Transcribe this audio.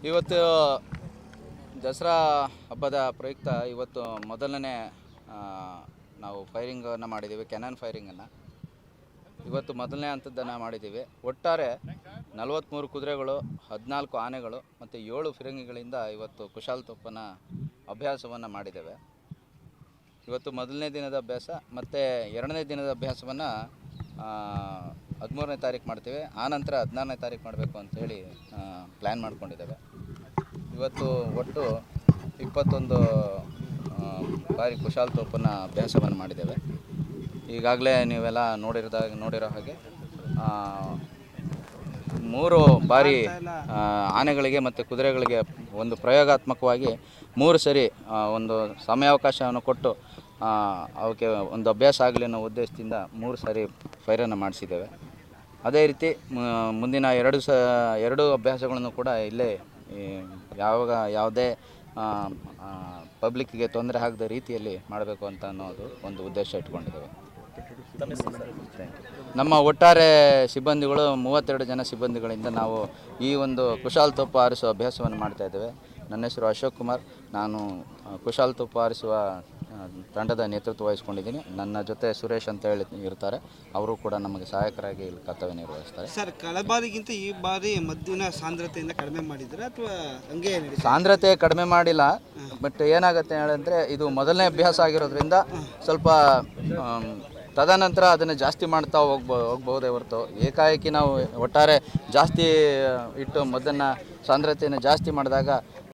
ಇವತ್ತು ದಸರಾ ಹಬ್ಬದ ಪ್ರಯುಕ್ತ ಇವತ್ತು ಮೊದಲನೇ ನಾವು ಫೈರಿಂಗನ್ನು ಮಾಡಿದ್ದೀವಿ. ಕ್ಯಾನನ್ ಫೈರಿಂಗನ್ನು ಇವತ್ತು ಮೊದಲನೇ ಹಂತದ್ದನ್ನು ಮಾಡಿದ್ದೀವಿ. ಒಟ್ಟಾರೆ 43 ಕುದುರೆಗಳು, 14 ಆನೆಗಳು ಮತ್ತು 7 ಫಿರಂಗಿಗಳಿಂದ ಇವತ್ತು ಕುಶಾಲತೋಪನ ಅಭ್ಯಾಸವನ್ನು ಮಾಡಿದ್ದೇವೆ. ಇವತ್ತು ಮೊದಲನೇ ದಿನದ ಅಭ್ಯಾಸ ಮತ್ತು ಎರಡನೇ ದಿನದ ಅಭ್ಯಾಸವನ್ನು 13ನೇ ತಾರೀಕು ಮಾಡ್ತೀವಿ. ಆನಂತರ 16ನೇ ತಾರೀಕು ಮಾಡಬೇಕು ಅಂಥೇಳಿ ಪ್ಲ್ಯಾನ್ ಮಾಡ್ಕೊಂಡಿದ್ದೇವೆ. ಇವತ್ತು ಒಟ್ಟು 21 ಬಾರಿ ಕುಶಾಲತೋಪನ ಅಭ್ಯಾಸವನ್ನು ಮಾಡಿದ್ದೇವೆ. ಈಗಾಗಲೇ ನೀವೆಲ್ಲ ನೋಡಿರೋ ಹಾಗೆ 3 ಬಾರಿ ಆನೆಗಳಿಗೆ ಮತ್ತು ಕುದುರೆಗಳಿಗೆ ಒಂದು ಪ್ರಯೋಗಾತ್ಮಕವಾಗಿ 3 ಸರಿ ಒಂದು ಸಮಯಾವಕಾಶವನ್ನು ಕೊಟ್ಟು ಅವಕ್ಕೆ ಒಂದು ಅಭ್ಯಾಸ ಆಗಲಿ ಅನ್ನೋ ಉದ್ದೇಶದಿಂದ 3 ಸಾರಿ ಫೈರನ್ನು ಮಾಡಿಸಿದ್ದೇವೆ. ಅದೇ ರೀತಿ ಮುಂದಿನ 2 ಅಭ್ಯಾಸಗಳನ್ನು ಕೂಡ ಇಲ್ಲೇ ಯಾವುದೇ ಪಬ್ಲಿಕ್ಕಿಗೆ ತೊಂದರೆ ಆಗದ ರೀತಿಯಲ್ಲಿ ಮಾಡಬೇಕು ಅಂತ ಅನ್ನೋದು ಒಂದು ಉದ್ದೇಶ ಇಟ್ಕೊಂಡಿದ್ದೇವೆ. ನಮ್ಮ ಒಟ್ಟಾರೆ ಸಿಬ್ಬಂದಿಗಳು 32 ಜನ ಸಿಬ್ಬಂದಿಗಳಿಂದ ನಾವು ಈ ಒಂದು ಕುಶಾಲತೋಪು ಹಾರಿಸುವ ಅಭ್ಯಾಸವನ್ನು ಮಾಡ್ತಾಯಿದ್ದೇವೆ. ನನ್ನ ಹೆಸರು ಅಶೋಕ್ ಕುಮಾರ್. ನಾನು ಕುಶಾಲತೋಪು ಹಾರಿಸುವ ತಂಡದ ನೇತೃತ್ವ ವಹಿಸ್ಕೊಂಡಿದ್ದೀನಿ. ನನ್ನ ಜೊತೆ ಸುರೇಶ್ ಅಂತ ಹೇಳಿ ಇರ್ತಾರೆ. ಅವರು ಕೂಡ ನಮಗೆ ಸಹಾಯಕರಾಗಿ ಇಲ್ಲಿ ಕರ್ತವ್ಯ ನಿರ್ವಹಿಸ್ತಾರೆ. ಸರ್, ಕಳೆದ ಬಾರಿಗಿಂತ ಈ ಬಾರಿ ಮದ್ದಿನ ಸಾಂದ್ರತೆಯಿಂದ ಕಡಿಮೆ ಮಾಡಿದ್ರೆ ಅಥವಾ ಹಂಗೆ ಸಾಂದ್ರತೆ ಕಡಿಮೆ ಮಾಡಿಲ್ಲ. ಬಟ್ ಏನಾಗುತ್ತೆ ಹೇಳಿದ್ರೆ ಇದು ಮೊದಲನೇ ಅಭ್ಯಾಸ ಆಗಿರೋದ್ರಿಂದ ಸ್ವಲ್ಪ ತದನಂತರ ಅದನ್ನು ಜಾಸ್ತಿ ಮಾಡ್ತಾ ಹೋಗ್ಬಹುದೇ ಹೊರತು ಏಕಾಏಕಿ ನಾವು ಒಟ್ಟಾರೆ ಜಾಸ್ತಿ ಇಟ್ಟು ಮದ್ದನ್ನು ಸಾಂದ್ರತೆಯನ್ನು ಜಾಸ್ತಿ ಮಾಡಿದಾಗ